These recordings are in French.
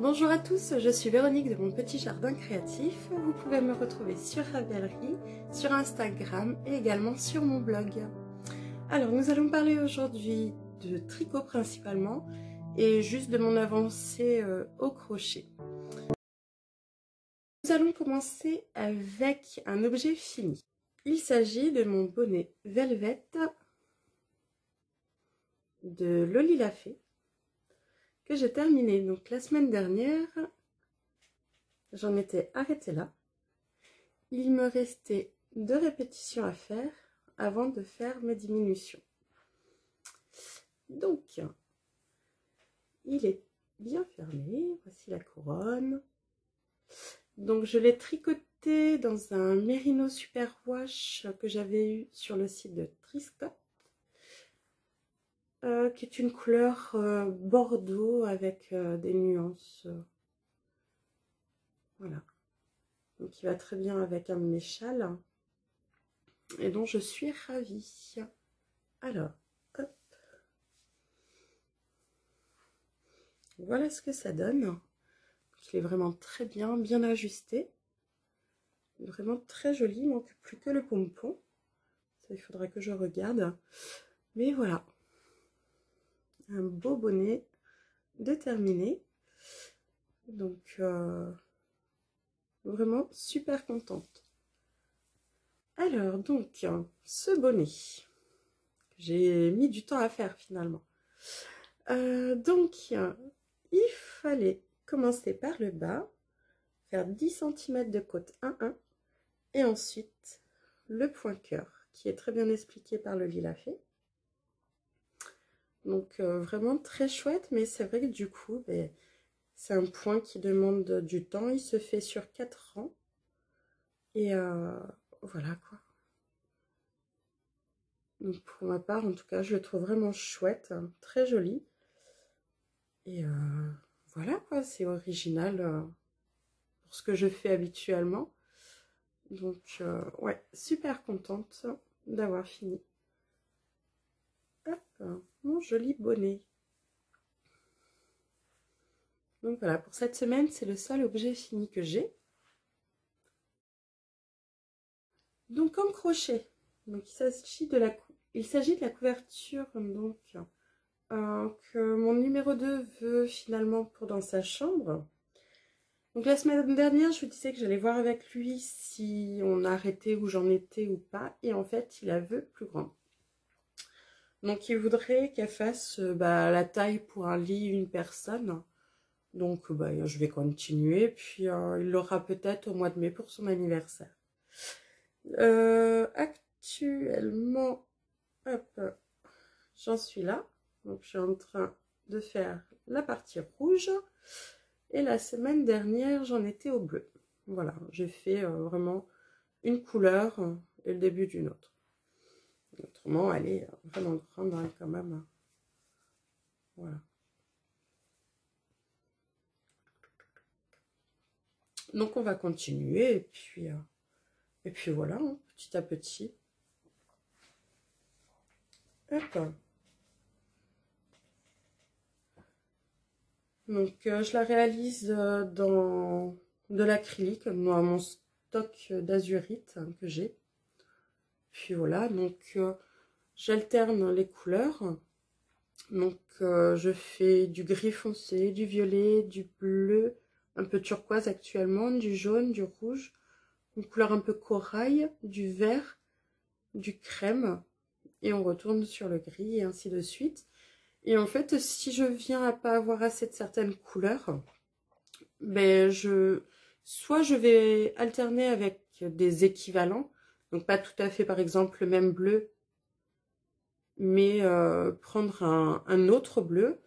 Bonjour à tous, je suis Véronique de Mon Petit Jardin Créatif. Vous pouvez me retrouver sur Ravelry, sur Instagram et également sur mon blog. Alors nous allons parler aujourd'hui de tricot principalement et juste de mon avancée au crochet. Nous allons commencer avec un objet fini. Il s'agit de mon bonnet Velvet de Loli La Fée que j'ai terminé donc la semaine dernière. J'en étais arrêtée là. Il me restait 2 répétitions à faire avant de faire mes diminutions. Donc, il est bien fermé. Voici la couronne. Donc, je l'ai tricoté dans un Merino Super Wash que j'avais eu sur le site de Triscott, qui est une couleur bordeaux avec des nuances. Voilà. Donc, il va très bien avec un de mes châles et dont je suis ravie. Alors, hop. Voilà ce que ça donne. Il est vraiment très bien, bien ajusté. Vraiment très joli. Il ne manque plus que le pompon. Ça, il faudra que je regarde. Mais voilà. Un beau bonnet de terminé. Donc, vraiment super contente. Alors, donc, ce bonnet, j'ai mis du temps à faire finalement. Donc, il fallait commencer par le bas, faire 10 cm de côte 1-1, et ensuite le point cœur, qui est très bien expliqué par Loli La Fée. Donc, vraiment très chouette, mais c'est vrai que du coup, c'est un point qui demande du temps. Il se fait sur 4 rangs. Et voilà quoi. Donc pour ma part, en tout cas, je le trouve vraiment chouette, hein, très joli. Et voilà quoi, c'est original pour ce que je fais habituellement. Donc ouais, super contente d'avoir fini. Hop, mon joli bonnet. Donc voilà, pour cette semaine, c'est le seul objet fini que j'ai. Donc en crochet, donc il s'agit de la couverture donc que mon numéro 2 veut finalement pour dans sa chambre. Donc la semaine dernière, je vous disais que j'allais voir avec lui si on arrêtait où j'en étais ou pas. Et en fait, il la veut plus grande. Donc il voudrait qu'elle fasse la taille pour un lit, une personne. Donc je vais continuer. Puis il l'aura peut-être au mois de mai pour son anniversaire. Actuellement, hop, j'en suis là. Donc je suis en train de faire la partie rouge. Et la semaine dernière, j'en étais au bleu. Voilà, j'ai fait vraiment une couleur et le début d'une autre. Autrement, elle est vraiment grande hein, quand même. Voilà. Donc on va continuer et puis voilà, hein, petit à petit. Hop. Donc je la réalise dans de l'acrylique, dans mon stock d'azurite hein, que j'ai. Puis voilà, donc j'alterne les couleurs. Donc je fais du gris foncé, du violet, du bleu, un peu turquoise actuellement, du jaune, du rouge, une couleur un peu corail, du vert, du crème. Et on retourne sur le gris et ainsi de suite. Et en fait, si je viens à pas avoir assez de certaines couleurs, soit je vais alterner avec des équivalents, donc pas tout à fait par exemple le même bleu, mais prendre un autre bleu.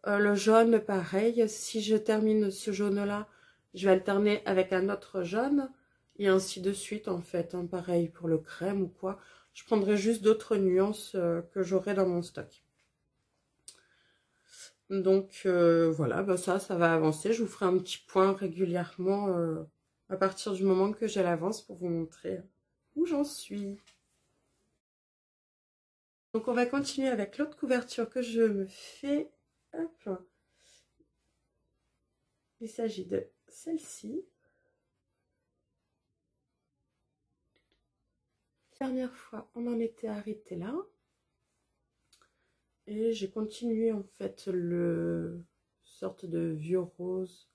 Le jaune, pareil, si je termine ce jaune-là, je vais alterner avec un autre jaune, et ainsi de suite en fait, hein, pareil pour le crème ou quoi. Je prendrai juste d'autres nuances que j'aurai dans mon stock. Donc voilà, ça va avancer. Je vous ferai un petit point régulièrement à partir du moment que j'ai l'avance pour vous montrer où j'en suis. Donc on va continuer avec l'autre couverture que je me fais. Hop. Il s'agit de celle-ci. La dernière fois, on en était arrêté là. Et j'ai continué en fait le sorte de vieux rose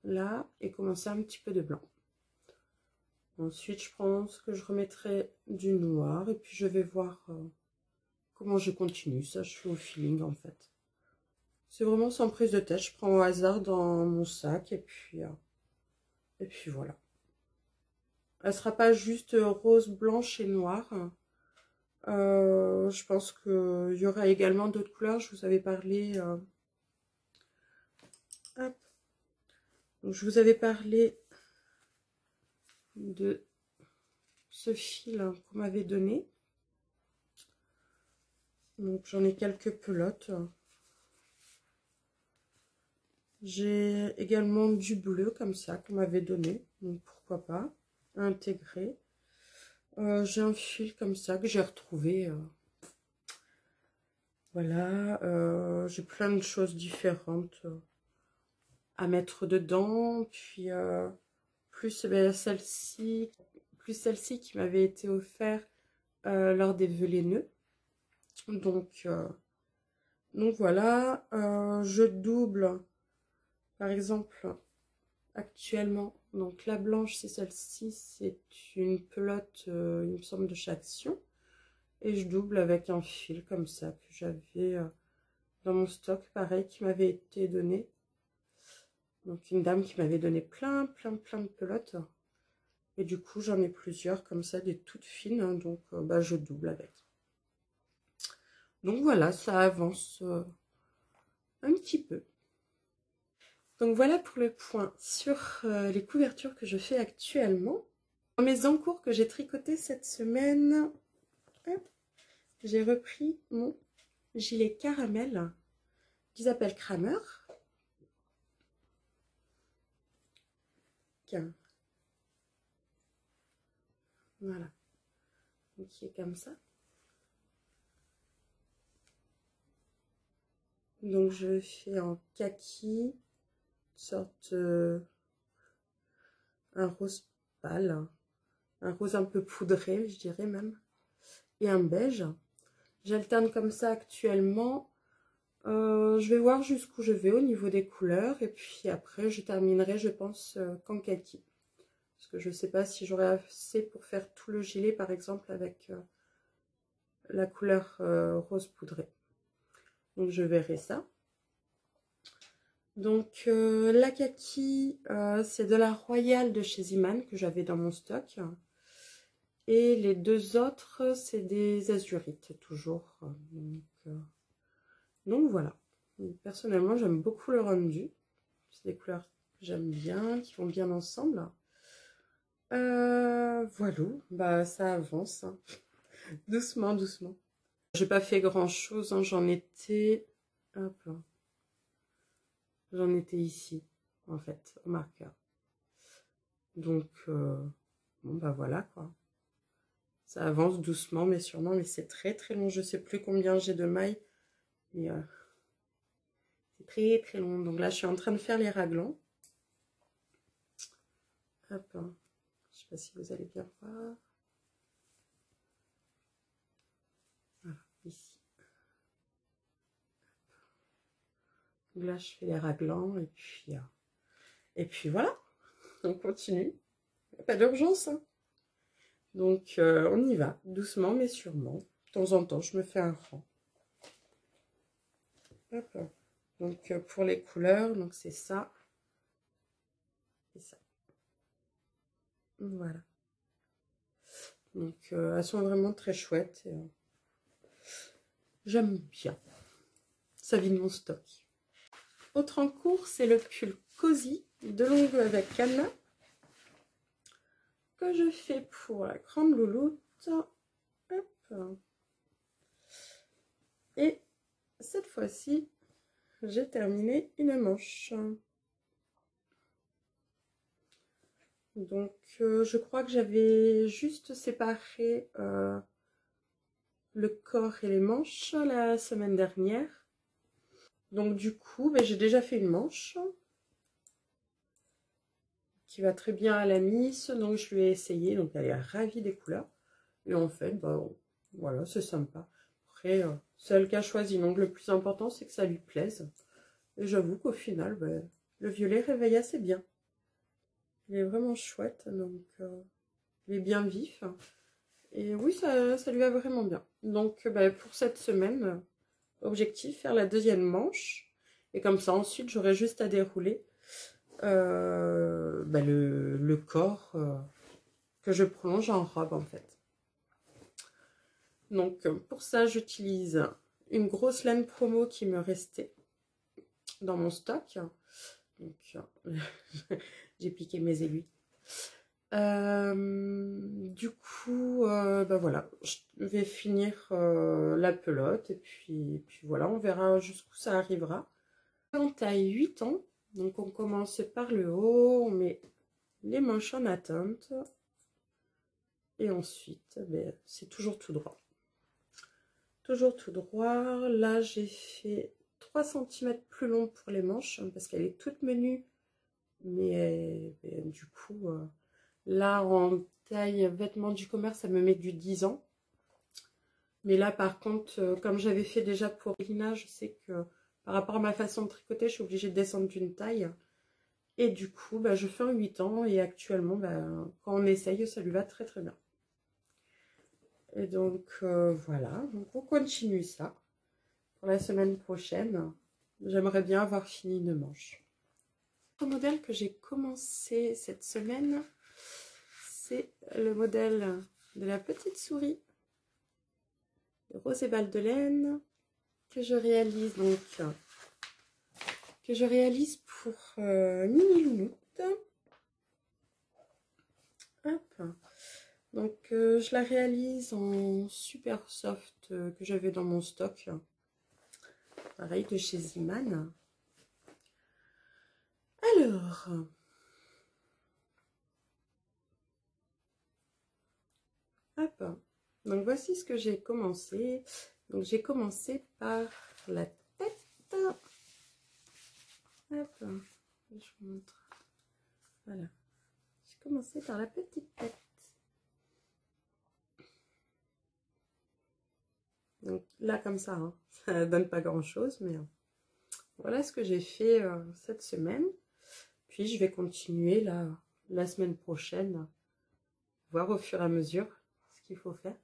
là et commencé un petit peu de blanc. Ensuite, je pense que je remettrai du noir et puis je vais voir comment je continue. Ça, je fais au feeling en fait. C'est vraiment sans prise de tête. Je prends au hasard dans mon sac et puis voilà. Elle sera pas juste rose, blanche et noire. Je pense qu'il y aura également d'autres couleurs. Je vous avais parlé. Hop. Donc, je vous avais parlé de ce fil qu'on m'avait donné. Donc j'en ai quelques pelotes. J'ai également du bleu comme ça qu'on m'avait donné. Donc pourquoi pas intégrer. J'ai un fil comme ça que j'ai retrouvé. Voilà. J'ai plein de choses différentes à mettre dedans. Puis plus celle-ci. Plus celle-ci qui m'avait été offerte lors des vœux laineux. Donc voilà, je double, par exemple, actuellement, donc la blanche c'est celle-ci, c'est une pelote, il me semble, de chez Action, et je double avec un fil comme ça, que j'avais dans mon stock, pareil, qui m'avait été donné, donc une dame qui m'avait donné plein de pelotes, et du coup j'en ai plusieurs comme ça, des toutes fines, hein, donc je double avec. Donc voilà, ça avance un petit peu. Donc voilà pour le point sur les couvertures que je fais actuellement. Dans mes encours que j'ai tricoté cette semaine, j'ai repris mon gilet caramel qu'ils appellent Kramer. Voilà, donc qui est comme ça. Donc je fais en kaki, sorte un rose pâle, un rose un peu poudré, je dirais même, et un beige. J'alterne comme ça actuellement. Je vais voir jusqu'où je vais au niveau des couleurs, et puis après je terminerai, je pense, qu'en kaki. Parce que je ne sais pas si j'aurai assez pour faire tout le gilet, par exemple, avec la couleur rose poudrée. Donc je verrai ça. Donc la kaki, c'est de la Royale de chez Iman que j'avais dans mon stock. Et les deux autres, c'est des azurites, toujours. Donc voilà. Personnellement, j'aime beaucoup le rendu. C'est des couleurs que j'aime bien, qui vont bien ensemble. Voilà, ça avance. Hein. Doucement, doucement. J'ai pas fait grand chose, hein. J'en étais. Hop. J'en étais ici, en fait, au marqueur. Donc, voilà quoi. Ça avance doucement, mais sûrement, mais c'est très long. Je sais plus combien j'ai de mailles, mais c'est très long. Donc là, je suis en train de faire les raglans. Hop. Je sais pas si vous allez bien voir. Voilà, ici. Donc là, je fais les raglans et puis voilà. On continue. Pas d'urgence. Hein. Donc, on y va, doucement mais sûrement. De temps en temps, je me fais un rang. Hop. Donc, pour les couleurs, donc c'est ça et ça. Voilà. Donc, elles sont vraiment très chouettes. J'aime bien. Ça vide mon stock. Autre en cours, c'est le pull Cosy de longue avec cadenas que je fais pour la grande louloute. Hop. Et cette fois-ci, j'ai terminé une manche. Donc, je crois que j'avais juste séparé le corps et les manches la semaine dernière. Donc, du coup, j'ai déjà fait une manche. qui va très bien à la Miss, donc je lui ai essayé, donc elle est ravie des couleurs. Et en fait, bah, voilà, c'est sympa. Après, c'est elle qui a choisi, donc le plus important, c'est que ça lui plaise. Et j'avoue qu'au final, bah, le violet réveille assez bien. Il est vraiment chouette, donc il est bien vif. Et oui, ça lui va vraiment bien. Donc, bah, pour cette semaine, objectif, faire la deuxième manche. Et comme ça, ensuite, j'aurai juste à dérouler bah, le corps que je prolonge en robe, en fait. Donc, pour ça, j'utilise une grosse laine promo qui me restait dans mon stock. Donc, j'ai piqué mes aiguilles. Du coup, ben voilà, je vais finir la pelote et puis voilà, on verra jusqu'où ça arrivera. On taille 8 ans, donc on commence par le haut, on met les manches en attente et ensuite, ben, c'est toujours tout droit. Toujours tout droit. Là, j'ai fait 3 cm plus long pour les manches parce qu'elle est toute menue, mais du coup... là, en taille vêtements du commerce, ça me met du 10 ans. Mais là, par contre, comme j'avais fait déjà pour Lina, je sais que par rapport à ma façon de tricoter, je suis obligée de descendre d'une taille. Et du coup, bah, je fais un 8 ans. Et actuellement, bah, quand on essaye, ça lui va très très bien. Et donc, voilà. Donc, on continue ça. Pour la semaine prochaine, j'aimerais bien avoir fini une manche. Le modèle que j'ai commencé cette semaine, c'est le modèle de la petite souris de Rose et Balles de laine que je réalise donc pour Mini Loumoute. Hop. Donc je la réalise en super soft que j'avais dans mon stock, pareil de chez Ziman. Alors, hop. Donc voici ce que j'ai commencé. Donc j'ai commencé par la tête. Hop, je vous montre. Voilà. J'ai commencé par la petite tête. Donc là, comme ça, hein, ça donne pas grand chose, mais voilà ce que j'ai fait cette semaine. Puis je vais continuer la semaine prochaine, voir au fur et à mesure ce qu'il faut faire.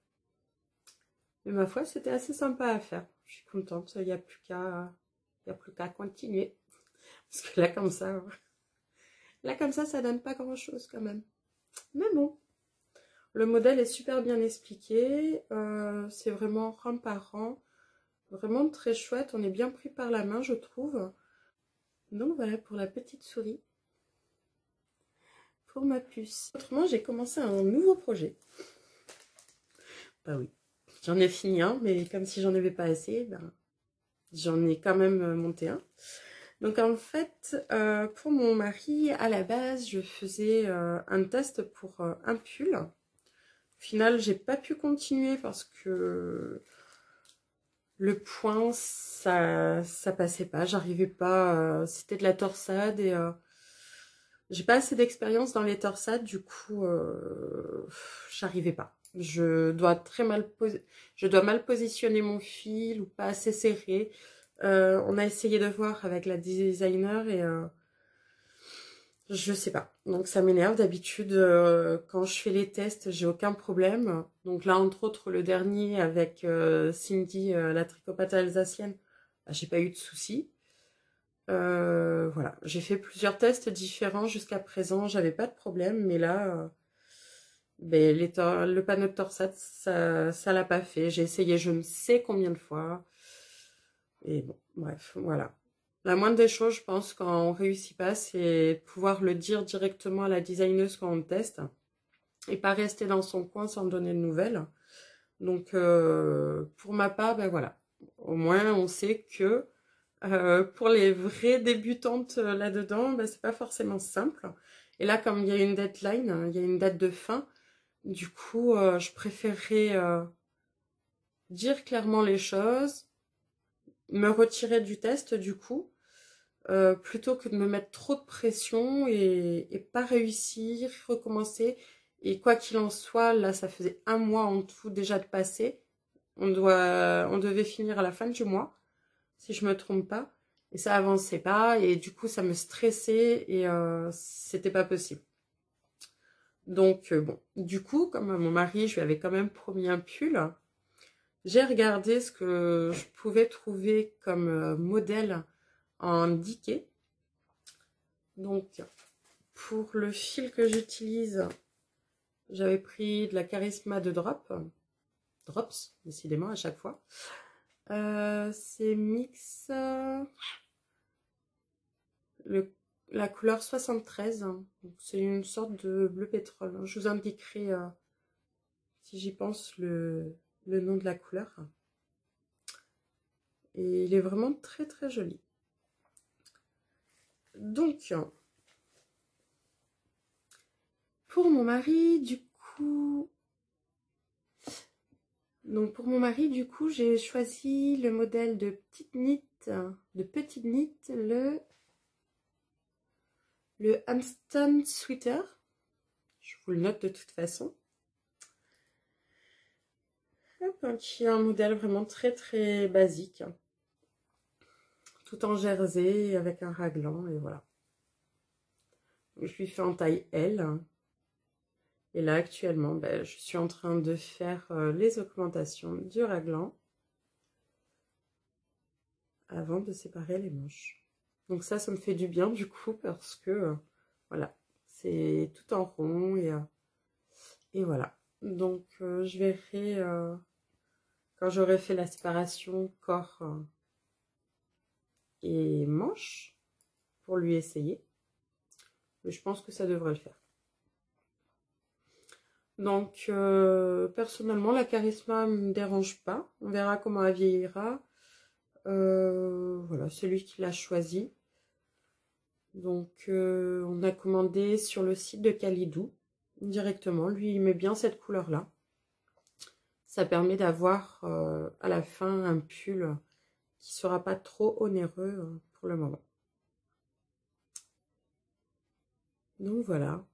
Mais ma foi, c'était assez sympa à faire. Je suis contente, il n'y a plus qu'à continuer. Parce que là comme ça donne pas grand chose quand même. Mais bon, le modèle est super bien expliqué. C'est vraiment rang par rang. Vraiment très chouette. On est bien pris par la main, je trouve. Donc voilà pour la petite souris. Pour ma puce. Autrement, j'ai commencé un nouveau projet. Bah oui, j'en ai fini un, mais comme si j'en avais pas assez, ben, j'en ai quand même monté un. Donc en fait, pour mon mari, à la base, je faisais un test pour un pull. Au final, j'ai pas pu continuer parce que le point, ça passait pas. J'arrivais pas. C'était de la torsade et j'ai pas assez d'expérience dans les torsades. Du coup, j'arrivais pas. Je dois mal positionner mon fil ou pas assez serré. On a essayé de voir avec la designer et je sais pas. Donc ça m'énerve. D'habitude, quand je fais les tests, j'ai aucun problème. Donc là, entre autres, le dernier avec Cindy, la tricopate alsacienne, bah, j'ai pas eu de soucis. Voilà, j'ai fait plusieurs tests différents jusqu'à présent, j'avais pas de problème, mais là, ben, le panneau de torsade, ça l'a pas fait. J'ai essayé je ne sais combien de fois. Et bon, bref, voilà. La moindre des choses, je pense, quand on réussit pas, c'est pouvoir le dire directement à la designeuse quand on teste et pas rester dans son coin sans donner de nouvelles. Donc, pour ma part, ben voilà. Au moins, on sait que pour les vraies débutantes là-dedans, ben, c'est pas forcément simple. Et là, comme il y a une deadline, il y a une date de fin, du coup, je préférerais dire clairement les choses, me retirer du test du coup, plutôt que de me mettre trop de pression et pas réussir, recommencer. Et quoi qu'il en soit, là, ça faisait un mois en tout déjà de passer. On devait finir à la fin du mois, si je me trompe pas. Et ça avançait pas, et du coup, ça me stressait, et c'était pas possible. Donc, bon, du coup, comme mon mari, je lui avais quand même promis un pull, j'ai regardé ce que je pouvais trouver comme modèle en diquet. Donc, pour le fil que j'utilise, j'avais pris de la Charisma de Drops, décidément, à chaque fois. C'est mix la couleur 73. C'est une sorte de bleu pétrole. Je vous indiquerai, si j'y pense, le nom de la couleur. Et il est vraiment très très joli. Donc, pour mon mari, du coup... j'ai choisi le modèle de petite knit, le Hampton Sweater. Je vous le note de toute façon. Qui est un modèle vraiment très très basique. Tout en jersey avec un raglan, et voilà. Je lui fais en taille L. Et là actuellement, je suis en train de faire les augmentations du raglan avant de séparer les manches. Donc ça me fait du bien du coup, parce que voilà, c'est tout en rond, et voilà. Donc je verrai quand j'aurai fait la séparation corps et manches pour lui essayer. Mais je pense que ça devrait le faire. Donc personnellement, la Charisma ne me dérange pas. On verra comment elle vieillira. Voilà, c'est lui qui l'a choisi. Donc on a commandé sur le site de Calidou directement. Lui, il met bien cette couleur là. Ça permet d'avoir à la fin un pull qui sera pas trop onéreux pour le moment. Donc voilà,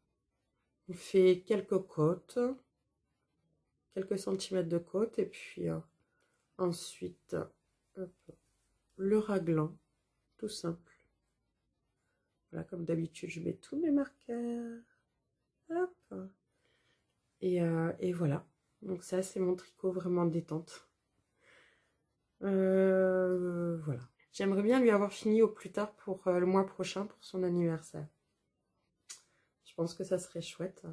on fait quelques côtes, quelques centimètres de côte, et puis ensuite hop, le raglan, tout simple. Voilà, comme d'habitude, je mets tous mes marqueurs. Hop. Et voilà. Donc ça, c'est mon tricot vraiment détente. Voilà. J'aimerais bien lui avoir fini au plus tard pour le mois prochain, pour son anniversaire. Je pense que ça serait chouette.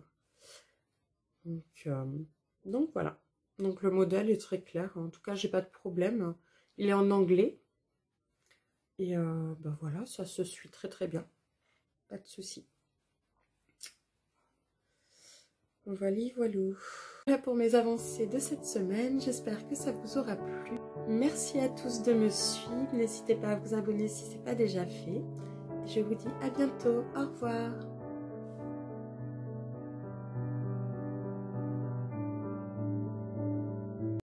Donc voilà. Donc le modèle est très clair. En tout cas, j'ai pas de problème. Il est en anglais. Et voilà, ça se suit très très bien. Pas de souci. Voilà, voilà pour mes avancées de cette semaine. J'espère que ça vous aura plu. Merci à tous de me suivre. N'hésitez pas à vous abonner si ce n'est pas déjà fait. Je vous dis à bientôt. Au revoir.